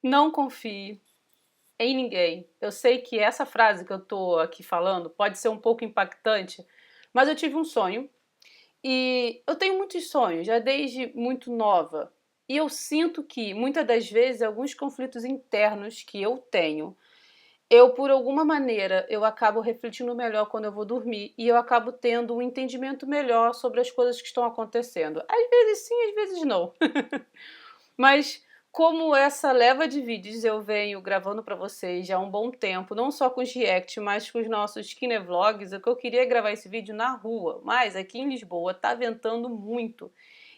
Não confie em ninguém. Eu sei que essa frase que eu tô aqui falando pode ser um pouco impactante, mas eu tive um sonho e eu tenho muitos sonhos, já desde muito nova. E eu sinto que muitas das vezes alguns conflitos internos que eu tenho, eu por alguma maneira eu acabo refletindo melhor quando eu vou dormir e eu acabo tendo um entendimento melhor sobre as coisas que estão acontecendo. Às vezes sim, às vezes não. Mas como essa leva de vídeos eu venho gravando para vocês já há um bom tempo, não só com os react, mas com os nossos kinevlogs, o que eu queria é gravar esse vídeo na rua, mas aqui em Lisboa tá ventando muito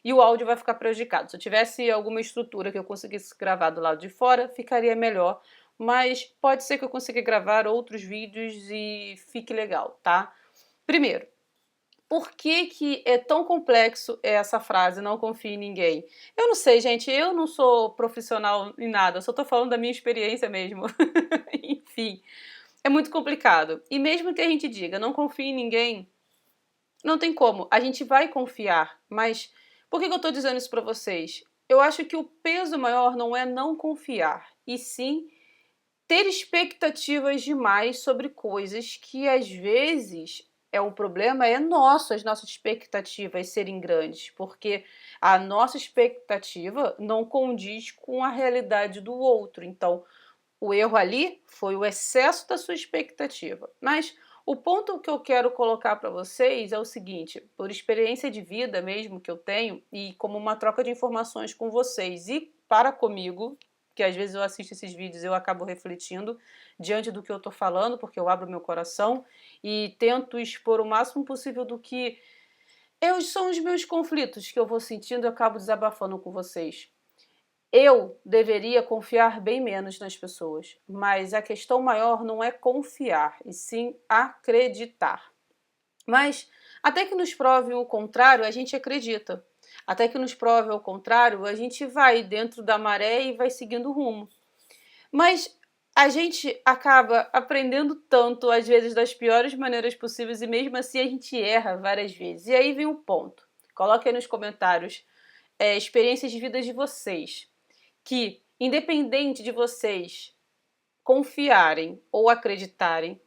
e o áudio vai ficar prejudicado. Se eu tivesse alguma estrutura que eu conseguisse gravar do lado de fora, ficaria melhor, mas pode ser que eu consiga gravar outros vídeos e fique legal, tá? Primeiro, por que que é tão complexo essa frase, não confie em ninguém? Eu não sei, gente, eu não sou profissional em nada, eu só tô falando da minha experiência mesmo. Enfim, é muito complicado. E mesmo que a gente diga, não confie em ninguém, não tem como. A gente vai confiar, mas por que que eu tô dizendo isso pra vocês? Eu acho que o peso maior não é não confiar, e sim ter expectativas demais sobre coisas que às vezes o problema é nosso, as nossas expectativas serem grandes, porque a nossa expectativa não condiz com a realidade do outro. Então, o erro ali foi o excesso da sua expectativa. Mas o ponto que eu quero colocar para vocês é o seguinte, por experiência de vida mesmo que eu tenho e como uma troca de informações com vocês e para comigo, que às vezes eu assisto esses vídeos e eu acabo refletindo diante do que eu estou falando, porque eu abro meu coração e tento expor o máximo possível do que são os meus conflitos que eu vou sentindo e eu acabo desabafando com vocês. Eu deveria confiar bem menos nas pessoas, mas a questão maior não é confiar, e sim acreditar. Mas até que nos prove o contrário, a gente acredita. Até que nos prove o contrário, a gente vai dentro da maré e vai seguindo o rumo. Mas a gente acaba aprendendo tanto, às vezes, das piores maneiras possíveis, e mesmo assim a gente erra várias vezes. E aí vem o ponto. Coloque aí nos comentários experiências de vida de vocês que, independente de vocês confiarem ou acreditarem,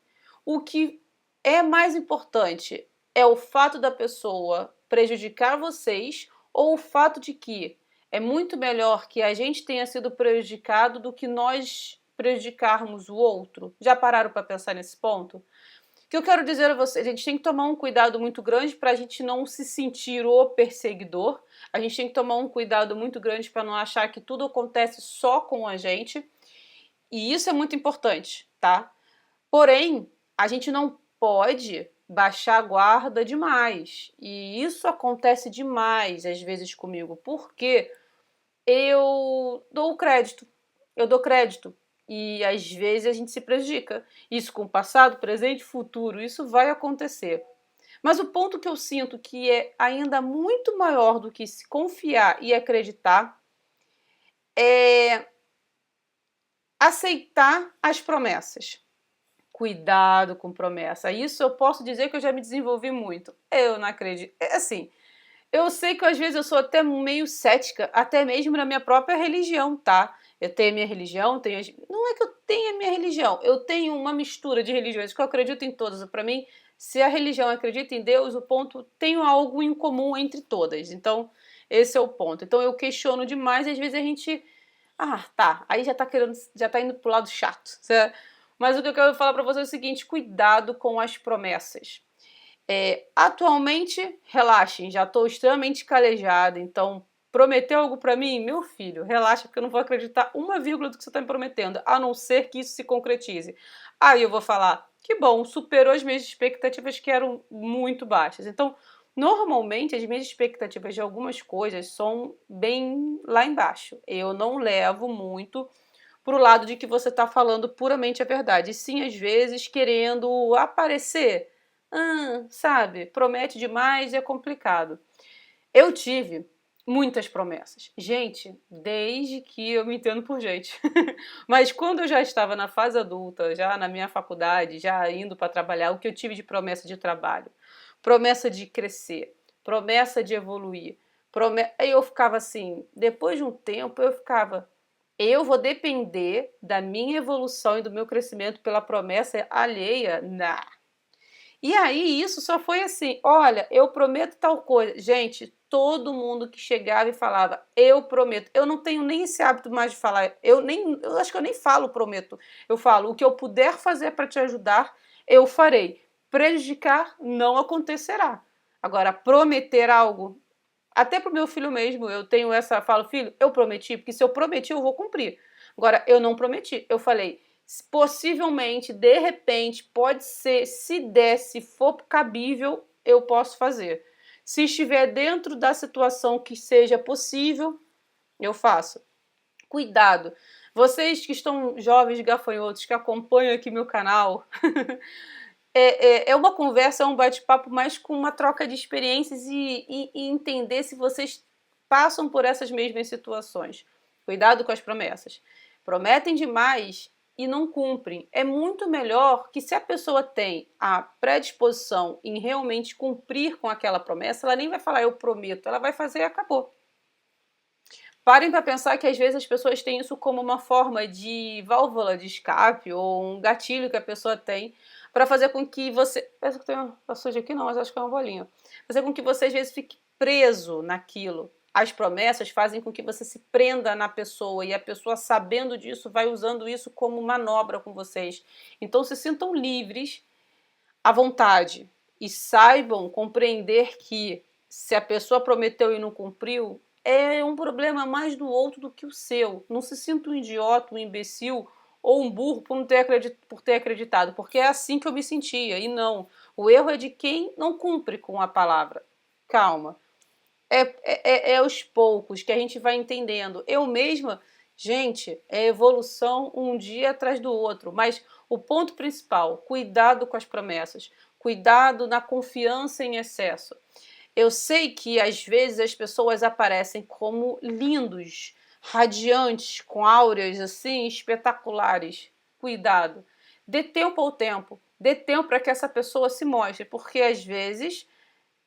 o que é mais importante é o fato da pessoa prejudicar vocês ou o fato de que é muito melhor que a gente tenha sido prejudicado do que nós prejudicarmos o outro. Já pararam para pensar nesse ponto? O que eu quero dizer a vocês, a gente tem que tomar um cuidado muito grande para a gente não se sentir o perseguidor, a gente tem que tomar um cuidado muito grande para não achar que tudo acontece só com a gente, e isso é muito importante, tá? Porém, a gente não pode baixar a guarda demais, e isso acontece demais às vezes comigo, porque eu dou crédito, eu dou crédito. E às vezes a gente se prejudica. Isso com passado, presente, futuro, isso vai acontecer. Mas o ponto que eu sinto que é ainda muito maior do que se confiar e acreditar é aceitar as promessas. Cuidado com promessa. Isso eu posso dizer que eu já me desenvolvi muito. Eu não acredito. É assim, eu sei que às vezes eu sou até meio cética, até mesmo na minha própria religião, tá? Eu tenho a minha religião, não é que eu tenha a minha religião, eu tenho uma mistura de religiões que eu acredito em todas. Para mim, se a religião acredita em Deus, o ponto tem algo em comum entre todas. Então, esse é o ponto. Então eu questiono demais, e às vezes a gente, tá, aí já tá querendo, já tá indo pro lado chato, certo? Mas o que eu quero falar para você é o seguinte: cuidado com as promessas. Atualmente, relaxem, já estou extremamente calejada, então prometeu algo para mim? Meu filho, relaxa, porque eu não vou acreditar uma vírgula do que você está me prometendo, a não ser que isso se concretize. Aí eu vou falar, que bom, superou as minhas expectativas que eram muito baixas. Então, normalmente, as minhas expectativas de algumas coisas são bem lá embaixo. Eu não levo muito pro lado de que você está falando puramente a verdade, e sim, às vezes, querendo aparecer. Sabe, promete demais e é complicado. Eu tive muitas promessas. Gente, desde que eu me entendo por gente. Mas quando eu já estava na fase adulta, já na minha faculdade, já indo para trabalhar, o que eu tive de promessa de trabalho? Promessa de crescer, promessa de evoluir. Aí eu ficava assim, depois de um tempo eu ficava, Eu vou depender da minha evolução e do meu crescimento pela promessa alheia? Não. E aí isso só foi assim, olha, eu prometo tal coisa. Gente, todo mundo que chegava e falava, eu prometo. Eu não tenho nem esse hábito mais de falar. Eu acho que eu nem falo prometo. Eu falo, o que eu puder fazer para te ajudar, eu farei. Prejudicar não acontecerá. Agora, prometer algo, até pro meu filho mesmo, eu tenho essa, falo, filho, eu prometi, porque se eu prometi, eu vou cumprir. Agora, eu não prometi. Eu falei, possivelmente, de repente, pode ser, se der, se for cabível, eu posso fazer. Se estiver dentro da situação que seja possível, eu faço. Cuidado. Vocês que estão jovens gafanhotos, que acompanham aqui meu canal, é uma conversa, é um bate-papo, mas com uma troca de experiências e entender se vocês passam por essas mesmas situações. Cuidado com as promessas. Prometem demais e não cumprem. É muito melhor que, se a pessoa tem a predisposição em realmente cumprir com aquela promessa, ela nem vai falar eu prometo, ela vai fazer e acabou. Parem para pensar que às vezes as pessoas têm isso como uma forma de válvula de escape ou um gatilho que a pessoa tem para fazer com que você. Parece que tem uma suja aqui, não, mas acho que é uma bolinha. Fazer com que você às vezes fique preso naquilo. As promessas fazem com que você se prenda na pessoa e a pessoa, sabendo disso, vai usando isso como manobra com vocês. Então se sintam livres, à vontade, e saibam compreender que, se a pessoa prometeu e não cumpriu, é um problema mais do outro do que o seu. Não se sinta um idiota, um imbecil ou um burro por ter acreditado, porque é assim que eu me sentia. E não, o erro é de quem não cumpre com a palavra. Calma. É aos poucos que a gente vai entendendo. Eu mesma, gente, é evolução um dia atrás do outro, mas o ponto principal, cuidado com as promessas, cuidado na confiança em excesso. Eu sei que às vezes as pessoas aparecem como lindos, radiantes, com áureas assim espetaculares. Cuidado. Dê tempo ao tempo. Dê tempo para que essa pessoa se mostre, porque às vezes,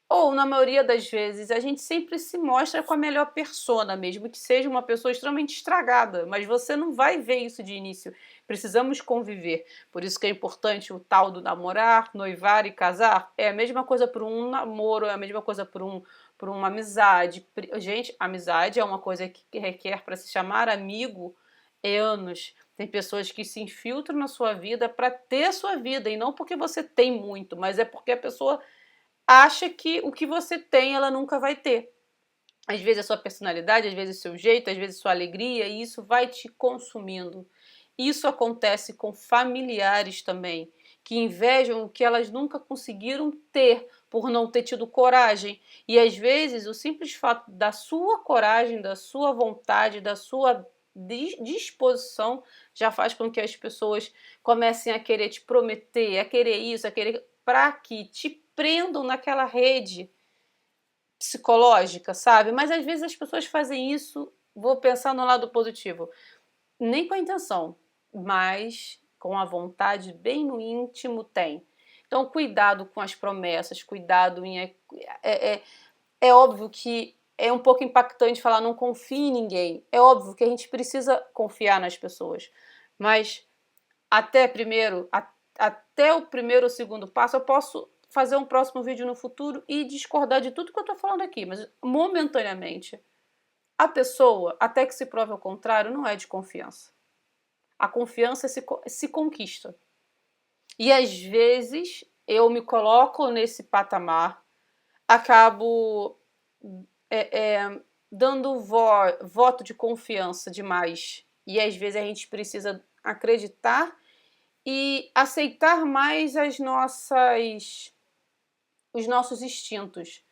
ou na maioria das vezes, a gente sempre se mostra com a melhor persona, mesmo que seja uma pessoa extremamente estragada, mas você não vai ver isso de início. Precisamos conviver. Por isso que é importante o tal do namorar, noivar e casar. É a mesma coisa por um namoro, é a mesma coisa por uma amizade. Gente, amizade é uma coisa que requer, para se chamar amigo, anos. Tem pessoas que se infiltram na sua vida para ter sua vida, e não porque você tem muito, mas é porque a pessoa acha que o que você tem ela nunca vai ter. Às vezes a sua personalidade, às vezes o seu jeito, às vezes a sua alegria, e isso vai te consumindo. Isso acontece com familiares também, que invejam o que elas nunca conseguiram ter por não ter tido coragem. E às vezes o simples fato da sua coragem, da sua vontade, da sua disposição já faz com que as pessoas comecem a querer te prometer, a querer isso, a querer, para que te prendam naquela rede psicológica, sabe? Mas às vezes as pessoas fazem isso, vou pensar no lado positivo, nem com a intenção, mas com a vontade bem no íntimo tem. Então, cuidado com as promessas, cuidado em. É óbvio que é um pouco impactante falar não confie em ninguém. É óbvio que a gente precisa confiar nas pessoas, mas até o primeiro ou segundo passo, eu posso fazer um próximo vídeo no futuro e discordar de tudo que eu estou falando aqui, mas momentaneamente, a pessoa, até que se prove ao contrário, não é de confiança. A confiança se conquista. E às vezes eu me coloco nesse patamar, acabo dando voto de confiança demais. E às vezes a gente precisa acreditar e aceitar mais os nossos instintos.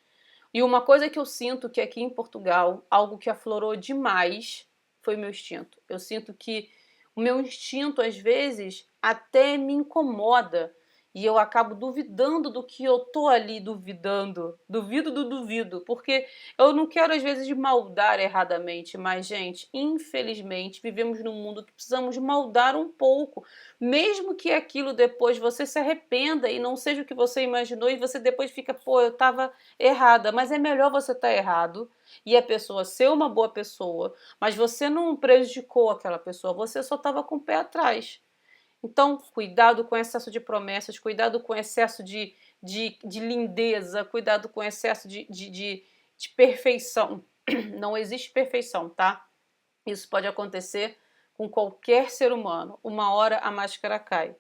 E uma coisa que eu sinto que aqui em Portugal, algo que aflorou demais, foi meu instinto. Eu sinto que o meu instinto, às vezes, até me incomoda. E eu acabo duvidando do que eu tô ali duvidando. Duvido do duvido. Porque eu não quero, às vezes, maldar erradamente. Mas, gente, infelizmente, vivemos num mundo que precisamos maldar um pouco. Mesmo que aquilo depois você se arrependa e não seja o que você imaginou. E você depois fica, pô, eu tava errada. Mas é melhor você estar errado e a pessoa ser uma boa pessoa. Mas você não prejudicou aquela pessoa. Você só estava com o pé atrás. Então, cuidado com excesso de promessas, cuidado com excesso de lindeza, cuidado com excesso de perfeição. Não existe perfeição, tá? Isso pode acontecer com qualquer ser humano. Uma hora a máscara cai.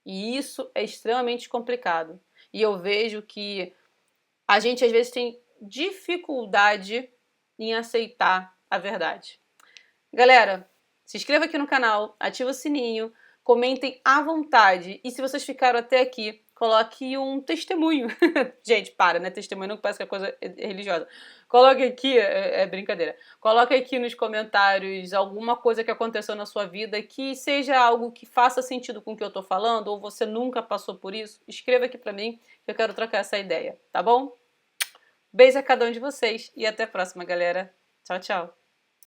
E isso é extremamente complicado. E eu vejo que a gente às vezes tem dificuldade em aceitar a verdade. Galera, se inscreva aqui no canal, ativa o sininho, comentem à vontade. E se vocês ficaram até aqui, coloque um testemunho. Gente, para, né? Testemunho não parece que é coisa religiosa. Coloque aqui, é brincadeira. Coloque aqui nos comentários alguma coisa que aconteceu na sua vida que seja algo que faça sentido com o que eu tô falando, ou você nunca passou por isso. Escreva aqui pra mim que eu quero trocar essa ideia, tá bom? Beijo a cada um de vocês e até a próxima, galera. Tchau, tchau.